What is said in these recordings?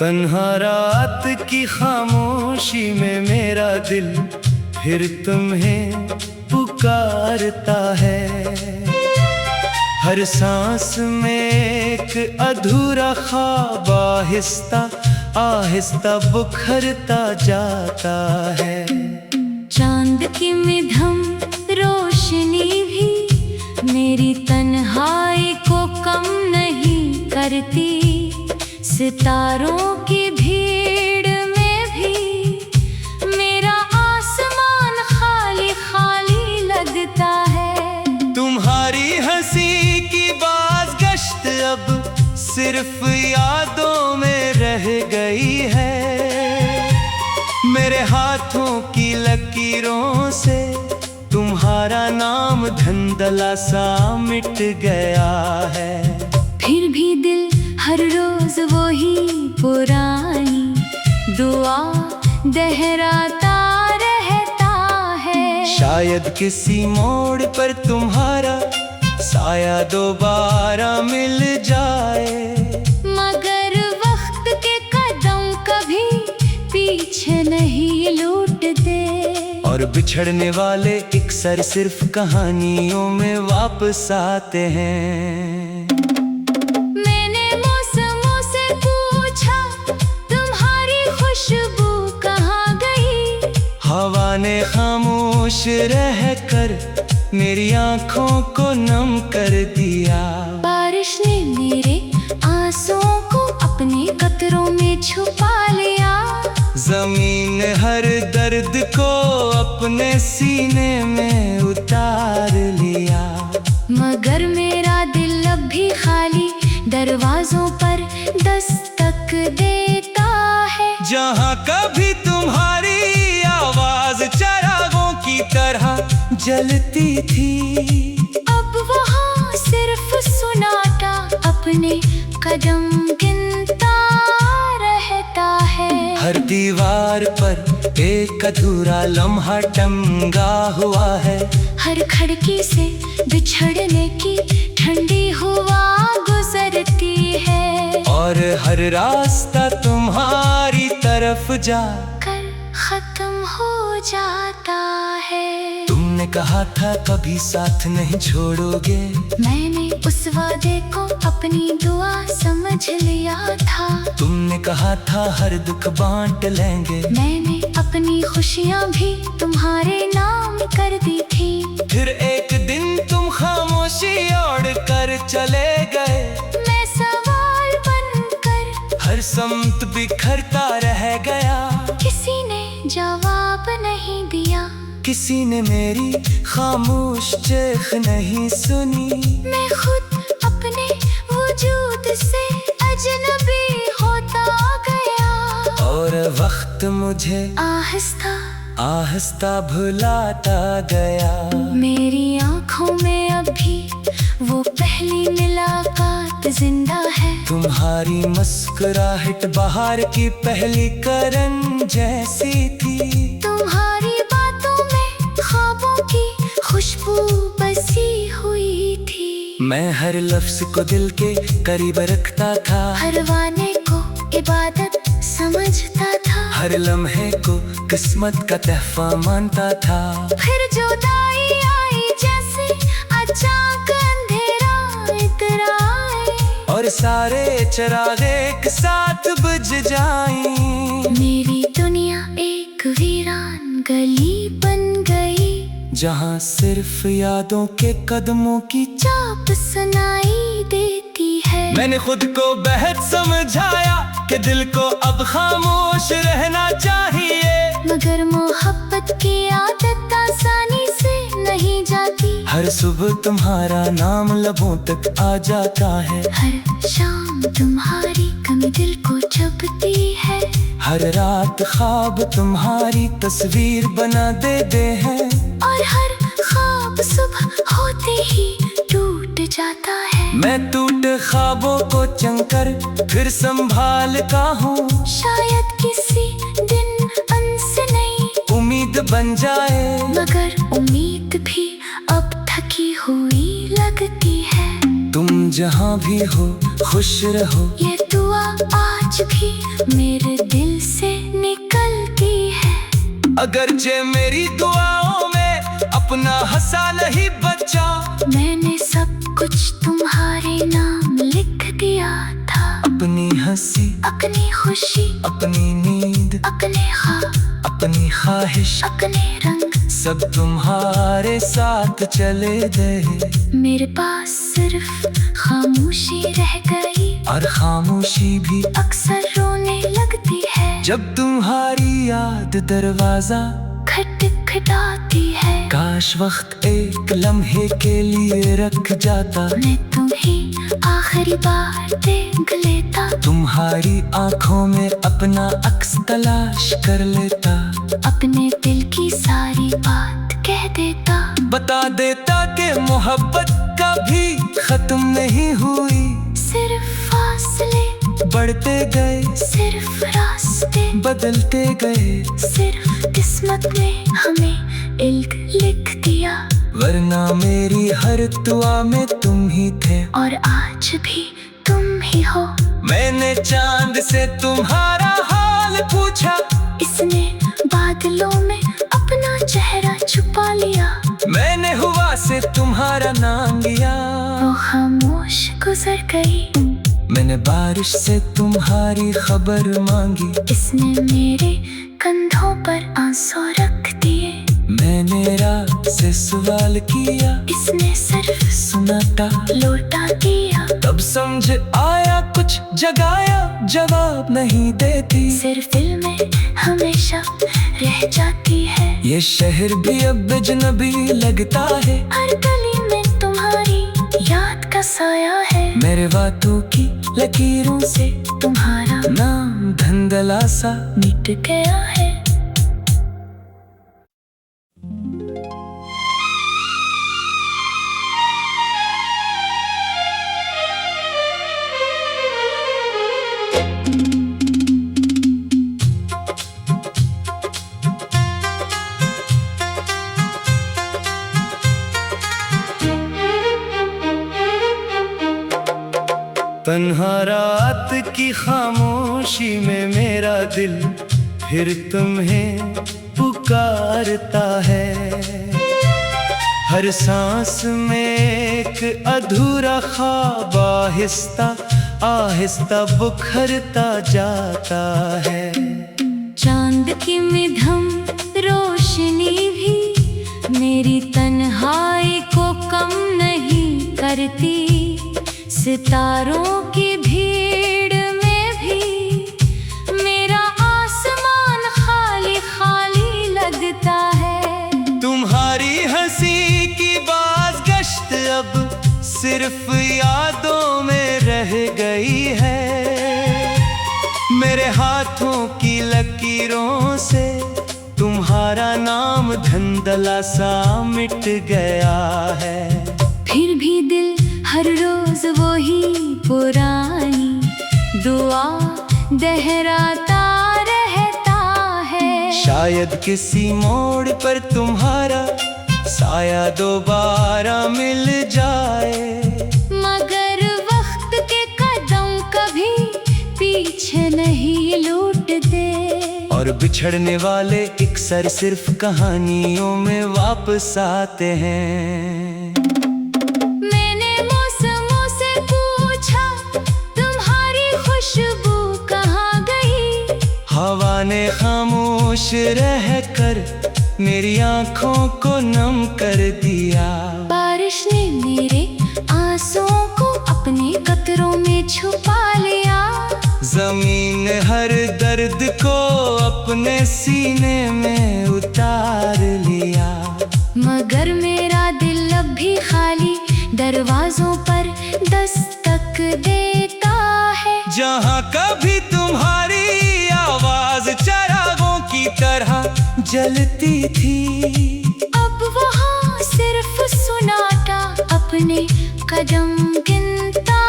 तन्हा रात की खामोशी में मेरा दिल फिर तुम्हें पुकारता है। हर सांस में एक अधूरा ख्वाब आहिस्ता आहिस्ता बुखरता जाता है। चांद की मिधम रोशनी भी मेरी तन्हाई को कम नहीं करती। सितारों की भीड़ में भी मेरा आसमान खाली खाली लगता है। तुम्हारी हंसी की बाज़गश्त अब सिर्फ यादों में रह गई है। मेरे हाथों की लकीरों से तुम्हारा नाम धुंधला सा मिट गया है। फिर भी दिल हर रोज वही पुरानी दुआ दोहराता रहता है। शायद किसी मोड़ पर तुम्हारा साया दोबारा मिल जाए। मगर वक्त के कदम कभी पीछे नहीं लौटते। और बिछड़ने वाले अक्सर सिर्फ कहानियों में वापस आते हैं। मैंने मौसमों से पूछा तुम्हारी खुशबू कहाँ गई। हवा ने खामोश रहकर मेरी आँखों को नम कर दिया। बारिश ने मेरे आंसुओं को अपने कतरों में छुपा लिया। जमीन हर दर्द को अपने सीने में उतार लिया। मगर मेरा दिल अब भी खाली दरवाजों पर दस्तक देता है। जहाँ कभी तुम्हारी आवाज चिरागों की तरह जलती थी, अब वहाँ सिर्फ सुनाटा अपने कदम गिनता रहता है। हर दीवार पर एक अधूरा लम्हा टंगा हुआ है। हर खिड़की से बिछड़ने की ठंडी हवा गुजरती है। और हर रास्ता तुम्हारी तरफ जाकर खत्म हो जाता है। तुमने कहा था कभी साथ नहीं छोड़ोगे। मैंने उस वादे को अपनी दुआ समझ लिया था। तुमने कहा था हर दुख बांट लेंगे। मैंने अपनी खुशियाँ भी तुम्हारे नाम कर दी थी। फिर एक दिन तुम खामोशी ओढ़ कर चले गए। मैं सवाल बनकर हर समत बिखरता रह गया। किसी ने जवाब नहीं दिया। किसी ने मेरी खामोश चीख नहीं सुनी। मैं खुद अपने वजूद से अजनबी होता गया। और वक्त मुझे आहिस्ता आहिस्ता भुलाता गया। मेरी आँखों में अभी वो पहली मुलाकात जिंदा है। तुम्हारी मुस्कुराहट बाहर की पहली करन जैसी थी। तुम्हारी बातों में ख्वाबों की खुशबू बसी हुई थी। मैं हर लफ्ज को दिल के करीब रखता था। हर वाने को इबादत समझता था। हर लम्हे को किस्मत का तहफा मानता था। फिर जुदाई आई जैसे अचानक अंधेरा इतर आए। और सारे चिराग एक साथ बुझ जाएं। मेरी दुनिया एक वीरान गली बन गई। जहाँ सिर्फ यादों के कदमों की चाप सुनाई देती है। मैंने खुद को बेहद समझाया कि दिल को अब खामोश रहना चाहिए। मगर मोहब्बत की आदत आसानी से नहीं जाती। हर सुबह तुम्हारा नाम लबों तक आ जाता है। हर शाम तुम्हारी कमी दिल को चुभती है। हर रात ख्वाब तुम्हारी तस्वीर बना देते हैं। और हर ख्वाब सुबह होते ही टूट जाता है। मैं टूटे ख्वाबों को चंकर फिर संभालता हूँ। शायद किसी दिन उनसे नई उम्मीद बन जाए। मगर उम्मीद भी अब थकी हुई लगती है। तुम जहाँ भी हो खुश रहो। ये दुआ आज भी मेरे दिल से निकलती है। अगरचे मेरी दुआओं में अपना हंसा नहीं बचा, मैंने सब कुछ तुम्हारे नाम लिख दिया था। अपनी हंसी, अपनी खुशी, अपनी नींद, अपने ख्वाब, अपनी ख्वाहिश, अपने रंग, सब तुम्हारे साथ चले गए। मेरे पास सिर्फ खामोशी रह गई, और खामोशी भी अक्सर रोने लगती है जब तुम्हारी याद दरवाजा खटखटाती है। काश वक्त एक लम्हे के लिए रख जाता, मैं तुम्हें आखिरी बार देख लेता। तुम्हारी आंखों में अपना अक्स तलाश कर लेता, अपने दिल की सारी बात कह देता। बता देता कि मोहब्बत कभी खत्म नहीं हुई। सिर्फ फासले बढ़ते गए, सिर्फ रास्ते बदलते गए, सिर्फ किस्मत ने हमें इल्क लिख दिया। वरना मेरी हर दुआ में तुम ही थे, और आज भी तुम ही हो। मैंने चांद से तुम्हारा हाल पूछा, इसने बादलों में अपना चेहरा छुपा लिया। मैंने हवा से तुम्हारा नाम लिया, वो खामोश गुजर गई। मैंने बारिश से तुम्हारी खबर मांगी, इसने मेरे कंधों पर आंसू रख दिए। मैंने रात से सवाल किया, इसने सिर्फ सुनाता लौटा दिया। तब समझ आया कुछ जगाया जवाब नहीं देती, सिर्फ दिल में हमेशा रह जाती है। ये शहर भी अब अजनबी लगता है, हर गली में तुम्हारी याद का साया है। मेरे बातों की लकीरों से तुम्हारा नाम धंधला सा मिट गया है। तन्हा रात की खामोशी में मेरा दिल फिर तुम्हें पुकारता है। हर सांस में एक अधूरा ख्वाब आहिस्ता आहिस्ता बुखरता जाता है। चांद की मिधम रोशनी भी मेरी तन्हाई को कम नहीं करती। सितारों की भीड़ में भी मेरा आसमान खाली खाली लगता है। तुम्हारी हंसी की बाज़गश्त अब सिर्फ यादों में रह गई है। मेरे हाथों की लकीरों से तुम्हारा नाम धंधला सा मिट गया है। फिर भी दिल हर रोज वही पुरानी दुआ दोहराता रहता है। शायद किसी मोड़ पर तुम्हारा साया दोबारा मिल जाए, मगर वक्त के कदम कभी पीछे नहीं लौटते। और बिछड़ने वाले अक्सर सिर्फ कहानियों में वापस आते हैं। हवा ने खामोश रहकर मेरी आंखों को नम कर दिया। बारिश ने मेरे आंसुओं को अपने कतरों में छुपा लिया। जमीन ने हर दर्द को अपने सीने में उतार लिया। मगर मेरा दिल अब भी खाली दरवाजों पर दस्तक देता है। जहाँ कभी तुम्हारी आवाज चरागों की तरह जलती थी, अब वहाँ सिर्फ सुनाता अपने कदम गिनता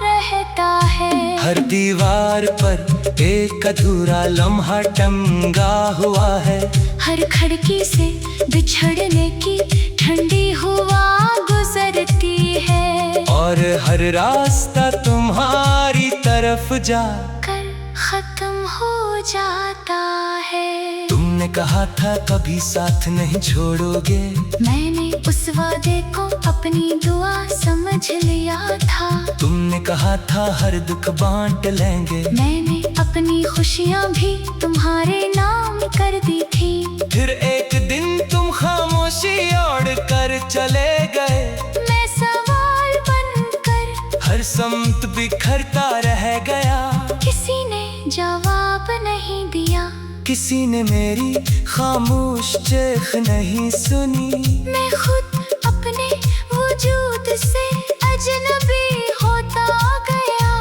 रहता है। हर दीवार पर एक अधूरा लम्हा टंगा हुआ है। हर खिड़की से बिछड़ने की ठंडी हवा गुजरती है। और हर रास्ता तुम्हारी तरफ जा कर खत्म हो जाता है। तुमने कहा था कभी साथ नहीं छोड़ोगे, मैंने उस वादे को अपनी दुआ समझ लिया था। तुमने कहा था हर दुख बांट लेंगे, मैंने अपनी खुशियाँ भी तुम्हारे नाम कर दी थी। फिर एक दिन तुम खामोशी ओढ़ कर चले गए। मैं सवाल बनकर हर समत बिखरता रह गया, किसी ने जवाब नहीं दिया। किसी ने मेरी खामोश चीख नहीं सुनी। मैं खुद अपने वजूद से अजनबी होता गया,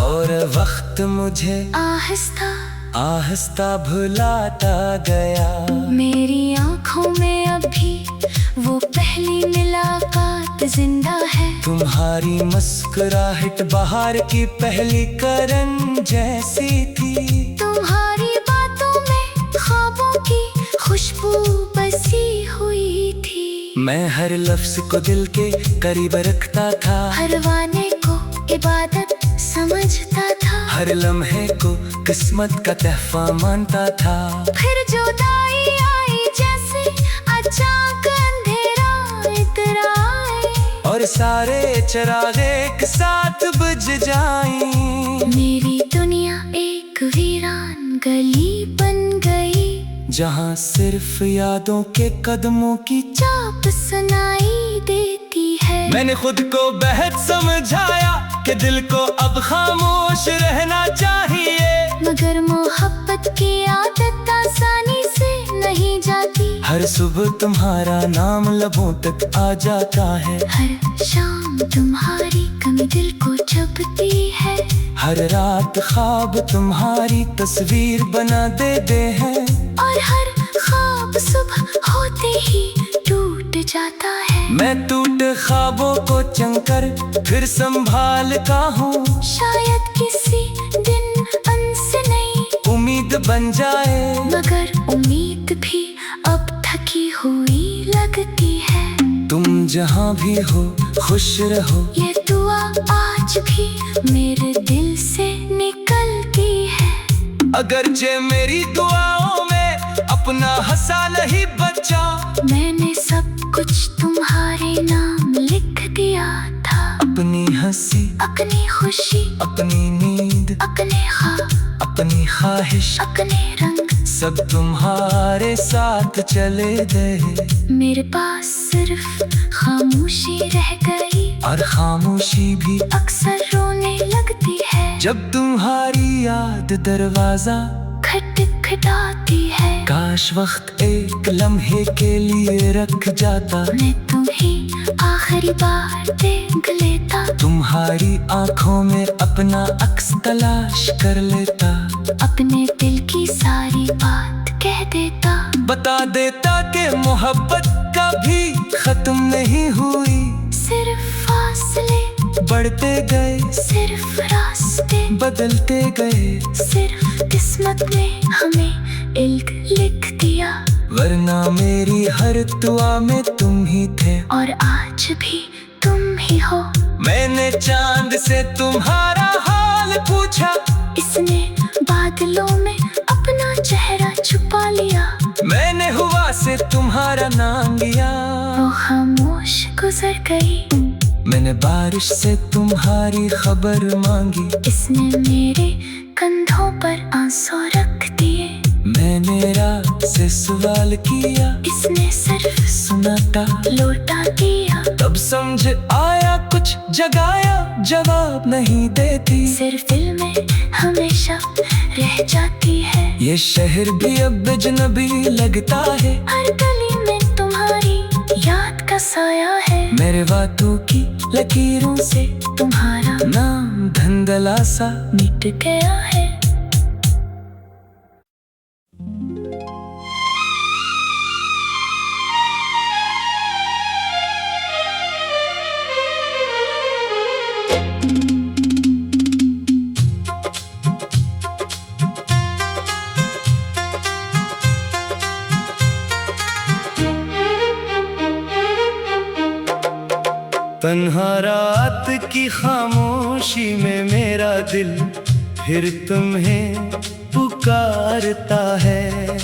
और वक्त मुझे आहिस्ता आहिस्ता भुलाता गया। मेरी आँखों में अभी वो पहली मुलाकात जिंदा है। तुम्हारी मुस्कुराहट बाहर की पहली करन जैसी थी। तुम्हारी बातों में ख्वाबों की खुशबू बसी हुई थी। मैं हर लफ्ज को दिल के करीब रखता था, हर वादे को इबादत समझता था। हर लम्हे को किस्मत का तहफा मानता था। फिर जुदाई आई जैसे अचानक अंधेरा इतर आए, और सारे चिराग एक साथ बुझ जाएं। मेरी दुनिया एक वीरान गली बन गई, जहाँ सिर्फ यादों के कदमों की चाप सुनाई देती है। मैंने खुद को बेहद समझाया कि दिल को अब खामोश रहना चाहिए, मगर मोहब्बत की आदत आसानी से नहीं जाती। हर सुबह तुम्हारा नाम लबों तक आ जाता है, हर शाम तुम्हारी कमी दिल को चुभती है। हर रात ख्वाब तुम्हारी तस्वीर बना देते हैं, और हर ख्वाब सुबह होते ही टूट जाता है। मैं टूटे ख्वाबों को चंकर फिर संभालता हूँ। शायद किसी दिन उनसे नई उम्मीद बन जाए, मगर उम्मीद भी अब थकी हुई लगती है। तुम जहाँ भी हो खुश रहो, ये दुआ आज भी मेरे दिल से निकलती है। अगरचे मेरी दुआओं में अपना हंसा नहीं बचा। मैंने सब कुछ तुम्हारे नाम लिख दिया था। अपनी हंसी, अपनी खुशी, अपनी नींद, अपने ख्वाब, अपनी ख्वाहिश, अपने रंग, सब तुम्हारे साथ चले गए। मेरे पास सिर्फ खामोशी रह गई, और खामोशी भी अक्सर रोने लगती है। जब तुम्हारी याद दरवाजा खटखटाती है। काश वक्त एक लम्हे के लिए रख जाता। मैं तुम्हें आखिरी बार देख लेता, तुम्हारी आंखों में अपना अक्स तलाश कर लेता। अपने दिल की सारी बात कह देता। बता देता कि मोहब्बत कभी खत्म नहीं हुई। सिर्फ फासले बढ़ते गए, सिर्फ रास्ते बदलते गए, सिर्फ किस्मत ने हमें इल्क लिख दिया। वरना मेरी हर दुआ में तुम ही थे, और आज भी तुम ही हो। मैंने चांद से तुम्हारा हाल पूछा, इसने बादलों में अपना चेहरा छुपा लिया। मैंने हुआ से तुम्हारा नाम लिया। वो खामोश गुजर गई, मैंने बारिश से तुम्हारी खबर मांगी। इसने मेरे कंधों पर आंसू रख दिए। मैंने रात से सवाल किया, इसने सिर्फ सुना था, लौटा दिया। तब समझ आया कुछ जगाया जवाब नहीं देती। सिर्फ दिल में हमेशा रह जाती है। ये शहर भी अब अजनबी लगता है, हर गली में तुम्हारी याद का साया है। मेरे बातों की लकीरों से तुम्हारा नाम धंधला सा मिट गया है। तन्हा रात की खामोशी में मेरा दिल फिर तुम्हें पुकारता है।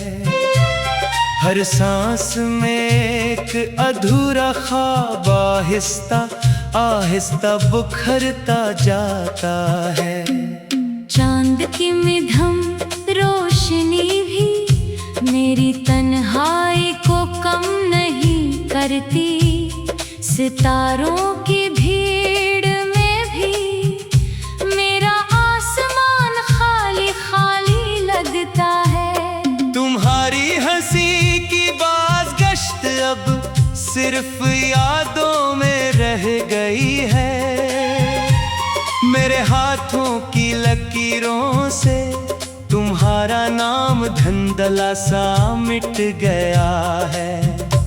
हर सांस में एक अधूरा ख्वाब आहिस्ता आहिस्ता बुखरता जाता है। चांद की मिधम रोशनी भी मेरी तन्हाई को कम नहीं करती। सितारों की भीड़ में भी मेरा आसमान खाली खाली लगता है। तुम्हारी हंसी की बाज़गश्त अब सिर्फ यादों में रह गई है। मेरे हाथों की लकीरों से तुम्हारा नाम धुंधला सा मिट गया है।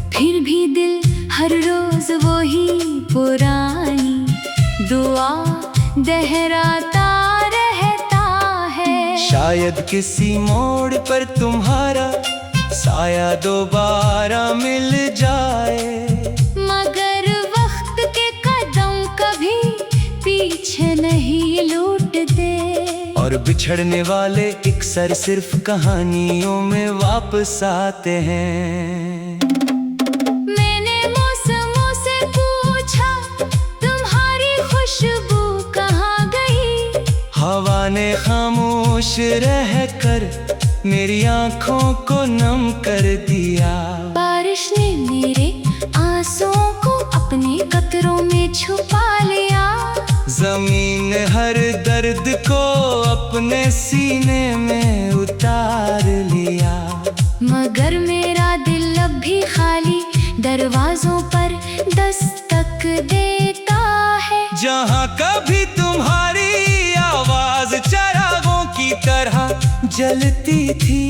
फिर भी दिल हर रोज वही पुरानी दुआ दोहराता रहता है। शायद किसी मोड़ पर तुम्हारा साया दोबारा मिल जाए, मगर वक्त के कदम कभी पीछे नहीं लौटते। और बिछड़ने वाले अक्सर सिर्फ कहानियों में वापस आते हैं। मैंने मौसमों से पूछा तुम्हारी खुशबू कहाँ गई। हवा ने खामोश रहकर मेरी आँखों को नम कर दिया। बारिश ने मेरे आंसुओं को अपने कतरों में छुपा लिया। जमीन ने हर दर्द को अपने सीने में उतार लिया। मगर मेरा दिल अब भी खाली दरवाजों पर दस्तक देता है। जहाँ कभी तुम्हारी आवाज चिरागों की तरह जलती थी,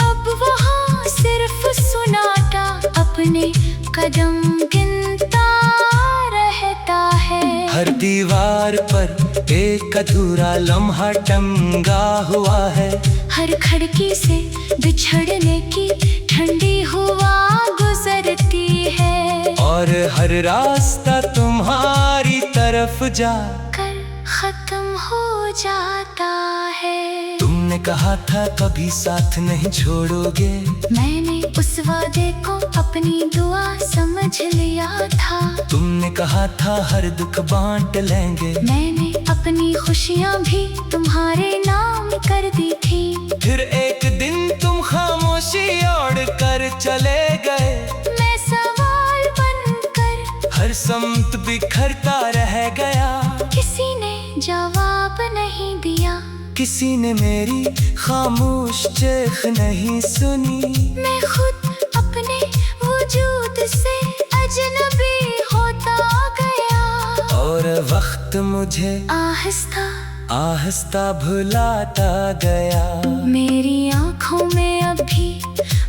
अब वहाँ सिर्फ सुनाटा अपने कदम गिनता रहता है। हर दीवार पर एक अधूरा लम्हा टंगा हुआ है। हर खिड़की से बिछड़ने की ठंडी हवा गुजरती है। और हर रास्ता तुम्हारी तरफ जाकर खत्म हो जाता है। तुमने कहा था कभी साथ नहीं छोड़ोगे। मैंने उस वादे को अपनी दुआ समझ लिया था। तुमने कहा था हर दुख बांट लेंगे। मैंने अपनी खुशियाँ भी तुम्हारे नाम कर दी थी। फिर एक दिन तुम खामोशी ओढ़ कर चले गए। मैं सवाल बनकर हर समत बिखरता रह गया। किसी ने जवाब नहीं दिया। किसी ने मेरी खामोश चीख नहीं सुनी। मैं खुद अपने वजूद से अजनबी होता गया। और वक्त मुझे आहिस्ता आहिस्ता भुलाता गया। मेरी आँखों में अभी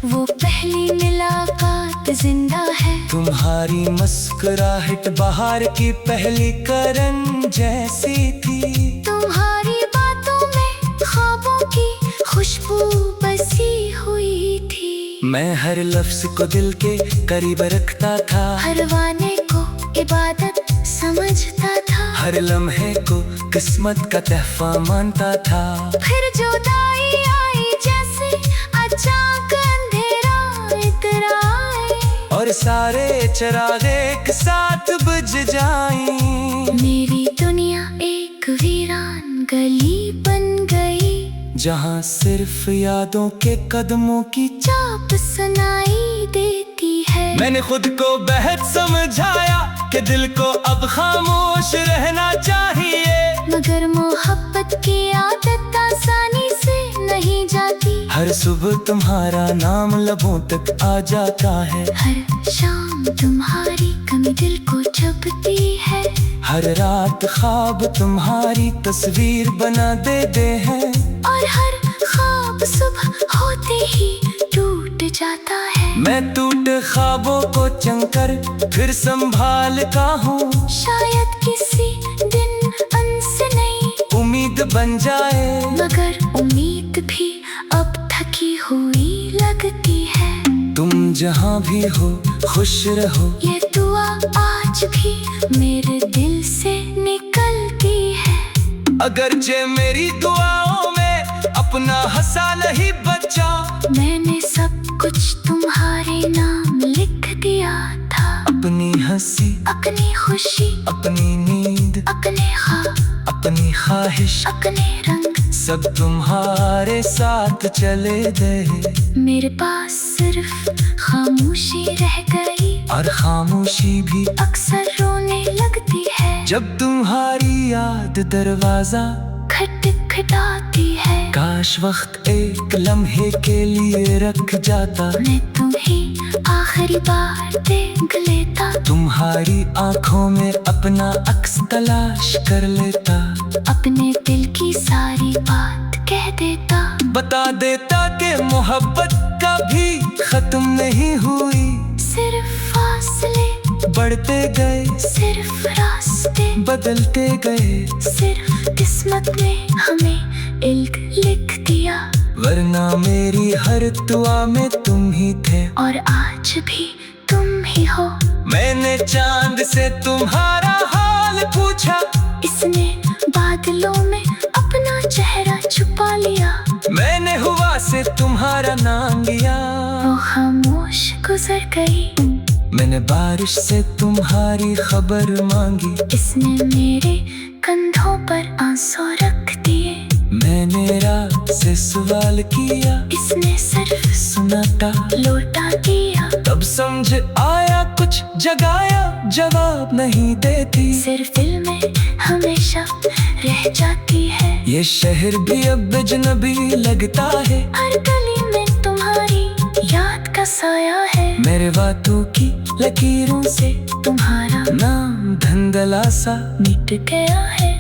वो पहली मुलाकात जिंदा है। तुम्हारी मुस्कुराहट बाहर की पहली करन जैसी थी। तुम्हारी बातों में ख्वाबों की खुशबू बसी हुई थी। मैं हर लफ्ज को दिल के करीब रखता था। हर वाने को इबादत समझता था। हर लम्हे को किस्मत का तहफा मानता था। फिर जुदाई आई जैसे अचानक अंधेरा इतर आए। और सारे चिराग एक साथ बुझ जाएं। मेरी दुनिया एक वीरान गली बन गई। जहाँ सिर्फ यादों के कदमों की चाप सुनाई देती है। मैंने खुद को बेहद समझाया कि दिल को अब खामोश रहना चाहिए। मगर मोहब्बत की आदत आसानी से नहीं जाती। हर सुबह तुम्हारा नाम लबों तक आ जाता है। हर शाम तुम्हारी कमी दिल को चुभती है। हर रात ख्वाब तुम्हारी तस्वीर बना देते हैं। और हर ख्वाब सुबह होते ही टूट जाता है। मैं टूटे ख्वाबों को चंकर फिर संभालता हूँ। शायद किसी दिन उनसे नई उम्मीद बन जाए। मगर उम्मीद भी अब थकी हुई लगती है। तुम जहाँ भी हो खुश रहो। ये दुआ आज भी अगरचे मेरी दुआओं में अपना हंसा नहीं बचा, मैंने सब कुछ तुम्हारे नाम लिख दिया था। अपनी हंसी, अपनी खुशी, अपनी नींद, अपने ख्वाब, अपनी ख्वाहिश, अपने रंग, सब तुम्हारे साथ चले गए। मेरे पास सिर्फ खामोशी रह गई, और खामोशी भी अक्सर रोने लगती है जब तुम्हारी याद दरवाजा खटखटाती है। काश वक्त एक लम्हे के लिए रख जाता, मैं तुम्हें आखिरी बार देख लेता, तुम्हारी आंखों में अपना अक्स तलाश कर लेता, अपने दिल की सारी बात कह देता, बता देता कि मोहब्बत कभी खत्म नहीं हुई। सिर्फ फासले बढ़ते गए, सिर्फ रास्ते बदलते गए, सिर्फ किस्मत ने हमें इल्क लिख दिया, वरना मेरी हर दुआ में तुम ही थे और आज भी तुम ही हो। मैंने चांद से तुम्हारा हाल पूछा, इसने बादलों में अपना चेहरा छुपा लिया, मैंने हुआ से तुम्हारा नाम लिया। वो खामोश गुजर गई, मैंने बारिश से तुम्हारी खबर मांगी, इसने मेरे कंधों पर आंसू रख दिए, मैंने रात से सवाल किया, इसने सिर्फ सुना था लौटा दिया। तब समझ आया कुछ जगाया जवाब नहीं देती, सिर्फ दिल में हमेशा रह जाती है। ये शहर भी अब अजनबी लगता है, हर गली में तुम्हारी याद का साया है, मेरे बातों की लकीरों से तुम्हारा नाम धंधला सा मिट गया है।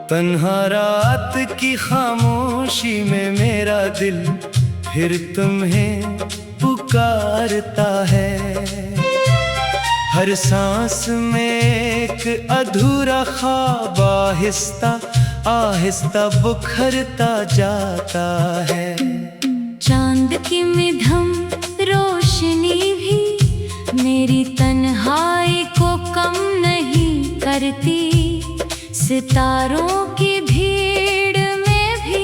तन्हा रात की खामोशी में मेरा दिल फिर तुम्हें पुकारता है, हर सांस में एक अधूरा ख्वाब आहिस्ता आहिस्ता बुखरता जाता है। चांद की मिधम रोशनी भी मेरी तन्हाई को कम नहीं करती, सितारों की भीड़ में भी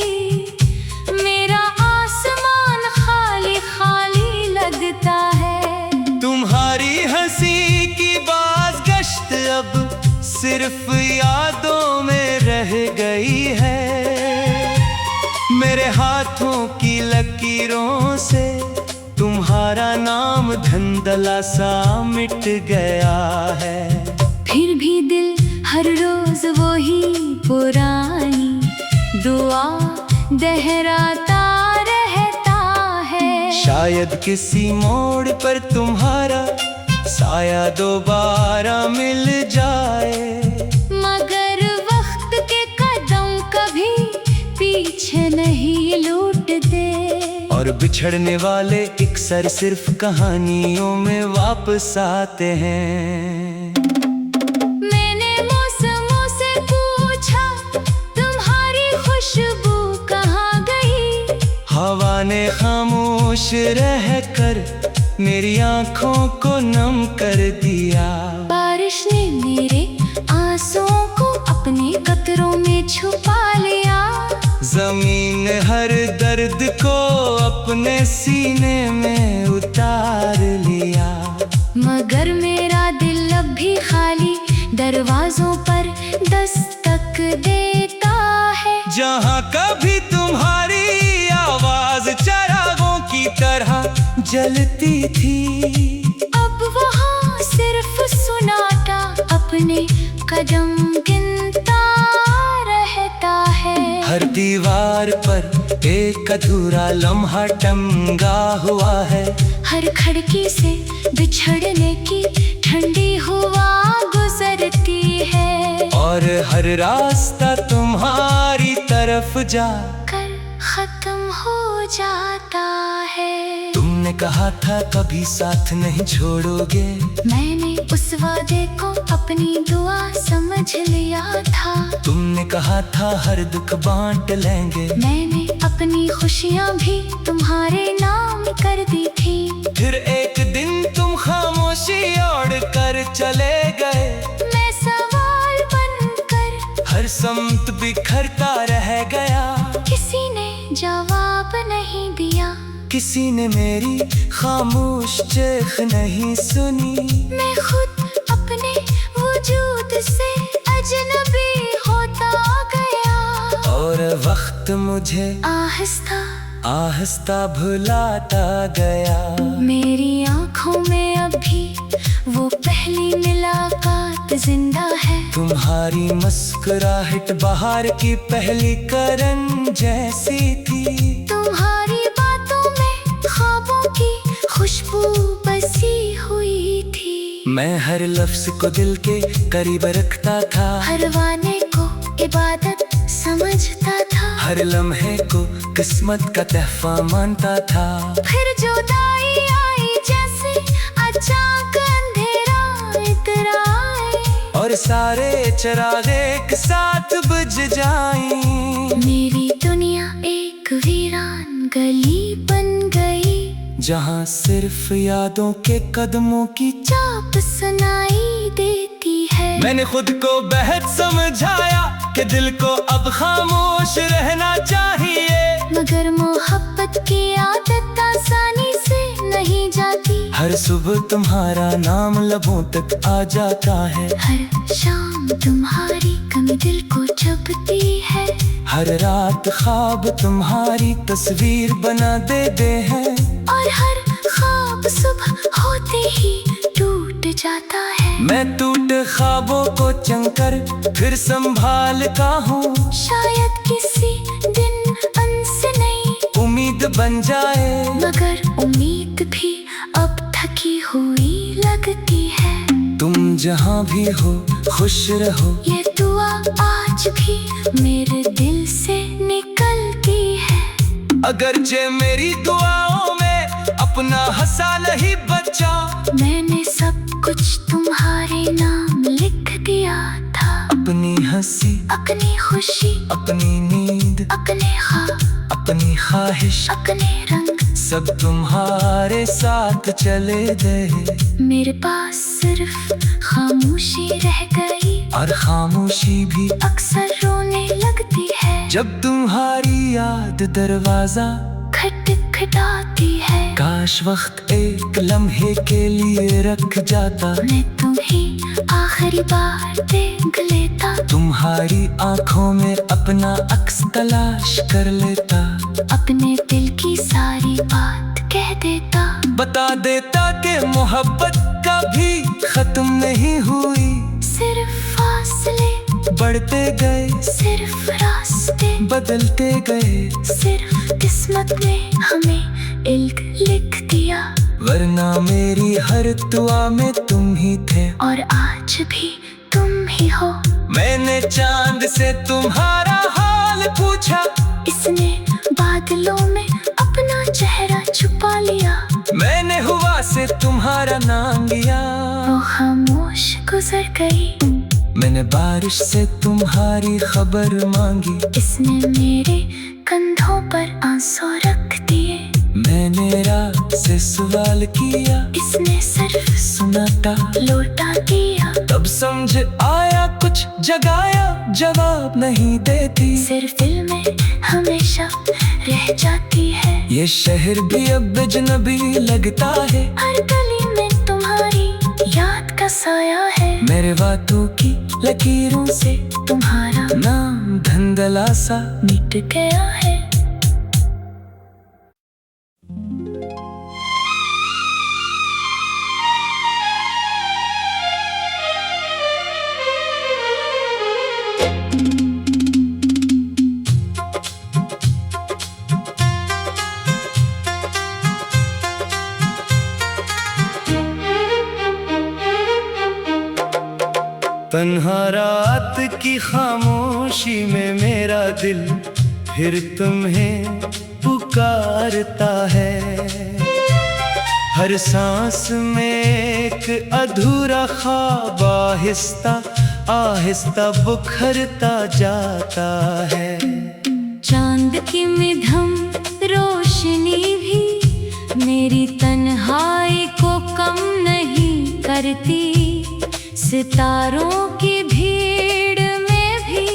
मेरा आसमान खाली खाली लगता है। तुम्हारी हंसी की बाज़गश्त अब सिर्फ यादों में रह गई है, मेरे हाथों की लकीरों से तुम्हारा नाम धंधला सा मिट गया है। फिर भी दिल हर रोज वही पुरानी दुआ दोहराता रहता है, शायद किसी मोड़ पर तुम्हारा साया दोबारा मिल जाए, मगर वक्त के कदम कभी पीछे नहीं लौटते, और बिछड़ने वाले अक्सर सिर्फ कहानियों में वापस आते हैं। हवा ने खामोश रहकर मेरी आंखों को नम कर दिया, बारिश ने मेरे आंसुओं को अपने कतरों में छुपा लिया, जमीन हर दर्द को अपने सीने में उतार लिया, मगर मेरा दिल अब भी खाली दरवाजों पर दस्तक देता है। जहाँ कभी तुम्हारी आवाज चरागों की तरह जलती थी, अब वहाँ सिर्फ सुनाता अपने कदम गिनता रहता है। हर दीवार पर एक अधूरा लम्हा टंगा हुआ है, हर खिड़की से बिछड़ने की ठंडी हवा गुजरती है, और हर रास्ता तुम्हारी तरफ जा कर खत्म हो जाता है। तुमने कहा था कभी साथ नहीं छोड़ोगे, मैंने उस वादे को अपनी दुआ समझ लिया था। तुमने कहा था हर दुख बांट लेंगे, मैंने अपनी खुशियाँ भी तुम्हारे नाम कर दी थी। फिर एक दिन तुम खामोशी ओढ़ कर चले गए। मैं सवाल बनकर हर समत बिखरता रह गया, किसी ने जवाब नहीं दिया। किसी ने मेरी खामोश चीख नहीं सुनी। मैं खुद अपने वजूद से अजनबी होता गया, और वक्त मुझे आहिस्ता आहिस्ता भुलाता गया। मेरी आँखों में अभी वो पहली मुलाकात जिंदा है। तुम्हारी मुस्कुराहट बाहर की पहली करन जैसी थी। तुम्हारी बातों में ख्वाबों की खुशबू बसी हुई थी। मैं हर लफ्ज को दिल के करीब रखता था, हर वादे को इबादत समझता था। हर लम्हे को किस्मत का तहफा मानता था। फिर जुदाई आई जैसे अचानक अंधेरा इतर आए, और सारे चिराग एक साथ बुझ जाएं। मेरी दुनिया एक वीरान गली बन गई, जहाँ सिर्फ यादों के कदमों की चाप सुनाई देती है। मैंने खुद को बेहद समझाया कि दिल को अब खामोश रहना चाहिए, मगर मोहब्बत की आदत आसानी से नहीं जाती। हर सुबह तुम्हारा नाम लबों तक आ जाता है, हर शाम तुम्हारी कमी दिल को चुभती है। हर रात ख्वाब तुम्हारी तस्वीर बना देते हैं, और हर ख्वाब सुबह होते ही टूट जाता है। मैं टूटे ख्वाबों को चंकर फिर संभालता हूँ। शायद किसी दिन उनसे नई उम्मीद बन जाए, मगर उम्मीद भी अब थकी हुई लगती है। तुम जहाँ भी हो खुश रहो, ये दुआ आज भी मेरे दिल से निकलती है। अगरचे मेरी दुआओं में अपना हंसा नहीं बचा। मैंने सब कुछ तुम्हारे नाम लिख दिया था। अपनी हंसी, अपनी खुशी, अपनी नींद, अपने ख्वाब, अपनी ख्वाहिश, अपने रंग, सब तुम्हारे साथ चले गए। मेरे पास सिर्फ खामोशी रह गई, और खामोशी भी अक्सर रोने लगती है। जब तुम्हारी याद दरवाजा खटखटाती है। काश वक्त एक लम्हे के लिए रख जाता, मैं तुम्हें आखिरी बार देख लेता। तुम्हारी आंखों में अपना अक्स तलाश कर लेता, अपने दिल की सारी बात कह देता। बता देता कि मोहब्बत कभी खत्म नहीं हुई। सिर्फ फासले बढ़ते गए, सिर्फ रास्ते बदलते गए, सिर्फ किस्मत ने हमें इल्क लिख दिया। वरना मेरी हर दुआ में तुम ही थे, और आज भी तुम ही हो। मैंने चांद से तुम्हारा हाल पूछा, इसने बादलों में अपना चेहरा छुपा लिया। मैंने हवा से तुम्हारा नाम लिया, वो खामोश गुजर गई। मैंने बारिश से तुम्हारी खबर मांगी, इसने मेरे कंधों पर आंसू रख दिए। मैंने रात से सवाल किया, इसने सिर्फ सुना था लौटा दिया। तब समझ आया कुछ जगाया जवाब नहीं देती। सिर्फ दिल में हमेशा रह जाती है। ये शहर भी अब अजनबी लगता है, हर गली में तुम्हारी याद का साया है। मेरे बातों की लकीरों से तुम्हारा नाम धंधला सा मिट गया है। तन्हा रात की खामोशी में मेरा दिल फिर तुम्हें पुकारता है। हर सांस में एक अधूरा ख्वाब आहिस्ता आहिस्ता बुखरता जाता है। चांद की मिधम रोशनी भी मेरी तन्हाई को कम नहीं करती। सितारों की भीड़ में भी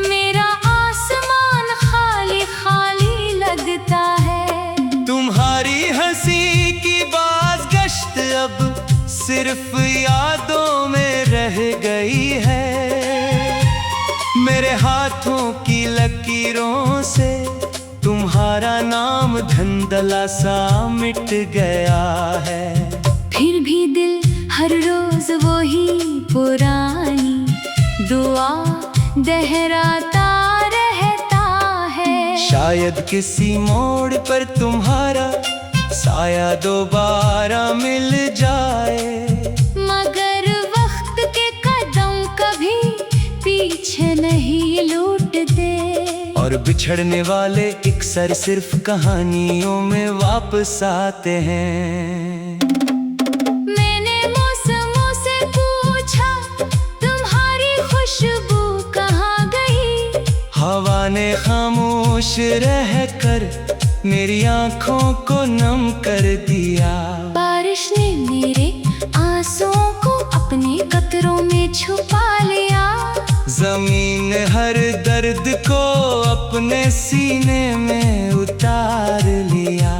मेरा आसमान खाली खाली लगता है। तुम्हारी हंसी की बाज़गश्त अब सिर्फ यादों में रह गई है। मेरे हाथों की लकीरों से तुम्हारा नाम धुंधला सा मिट गया है। फिर भी दिल हर रोज वही पुरानी दुआ दोहराता रहता है। शायद किसी मोड़ पर तुम्हारा साया दोबारा मिल जाए। मगर वक्त के कदम कभी पीछे नहीं लौटते। और बिछड़ने वाले अक्सर सिर्फ कहानियों में वापस आते हैं। मैंने मौसमों से पूछा तुम्हारी खुशबू कहाँ गई। हवा ने खामोश रहकर मेरी आंखों को नम कर दिया। बारिश ने मेरे आंसुओं को अपने कतरों में छुपा लिया। जमीन ने हर दर्द को अपने सीने में उतार लिया।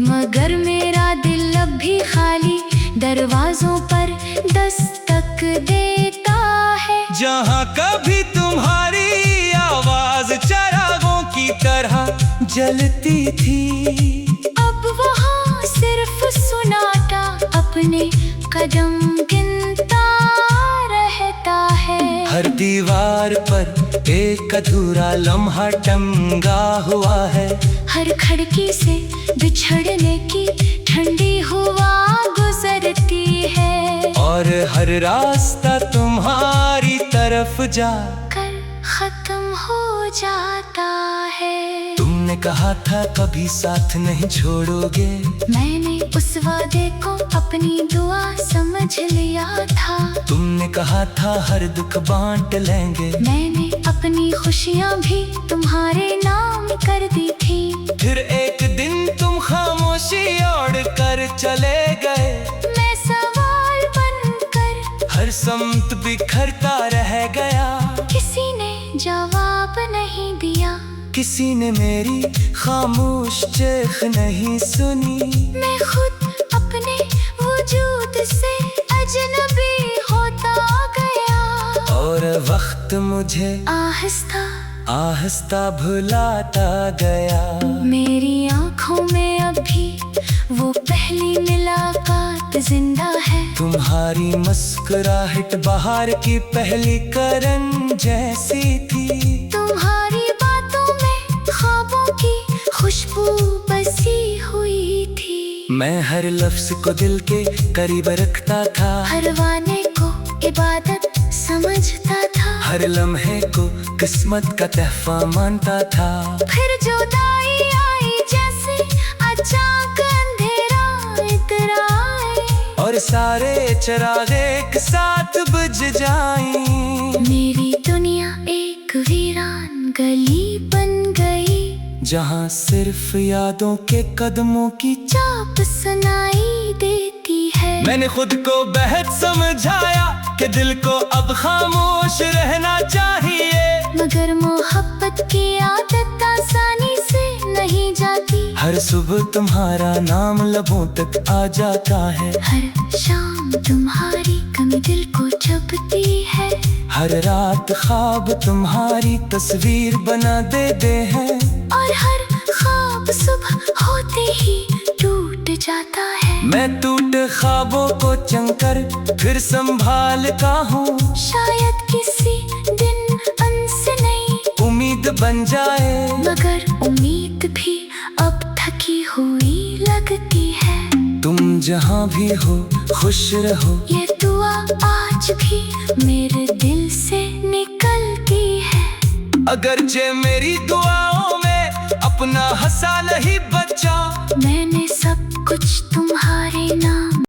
मगर मेरा दिल अब भी खाली दरवाजों पर दस्तक देता है। जहाँ कभी तुम्हारी आवाज चिरागों की तरह जलती थी, अब वहाँ सिर्फ सुनाटा अपने कदम गिनता रहता है। हर दीवार पर एक अधूरा लम्हा टंगा हुआ है। हर खिड़की से बिछड़ने की ठंडी हवा गुजरती है। और हर रास्ता तुम्हारी तरफ जाकर खत्म हो जाता है। तुमने कहा था कभी साथ नहीं छोड़ोगे। मैंने उस वादे को अपनी दुआ समझ लिया था। तुमने कहा था हर दुख बांट लेंगे। मैंने अपनी खुशियाँ भी तुम्हारे नाम कर दी थी। फिर एक दिन तुम खामोशी ओढ़ कर चले गए। मैं सवाल बनकर हर समत बिखरता रह गया। किसी ने जवाब नहीं दिया। किसी ने मेरी खामोश चीख नहीं सुनी। मैं खुद अपने वजूद से अजनबी होता गया। और वक्त मुझे आहिस्ता आहिस्ता भुलाता गया। मेरी आँखों में अभी वो पहली मुलाकात जिंदा है। तुम्हारी मुस्कुराहट बहार की पहली करन जैसी थी। तुम्हारी बातों में ख्वाबों की खुशबू बसी हुई थी। मैं हर लफ्ज को दिल के करीब रखता था। हर वाने को इबादत समझता था। हर लम्हे को किस्मत का तहफा मानता था। फिर जुदाई आई जैसे अचानक अंधेरा इतर आए। और सारे चिराग एक साथ बुझ जाएं। मेरी दुनिया एक वीरान गली बन गई। जहाँ सिर्फ यादों के कदमों की चाप सुनाई देती है। मैंने खुद को बेहद समझाया कि दिल को अब खामोश रहना चाहिए। मगर मोहब्बत की आदत आसानी से नहीं जाती। हर सुबह तुम्हारा नाम लबों तक आ जाता है। हर शाम तुम्हारी कमी दिल को जपती है। हर रात ख्वाब तुम्हारी तस्वीर बना देते हैं। और हर ख्वाब सुबह होते ही टूट जाता है। मैं टूटे ख्वाबों को चंकर फिर संभालता हूँ। शायद किसी दिन अनसे नई उम्मीद बन जाए। मगर उम्मीद भी अब थकी हुई लगती है। तुम जहाँ भी हो खुश रहो। ये दुआ आज भी मेरे दिल से निकलती है। अगरचे मेरी दुआओं में अपना हंसा नहीं बचा। मैंने सब कुछ तुम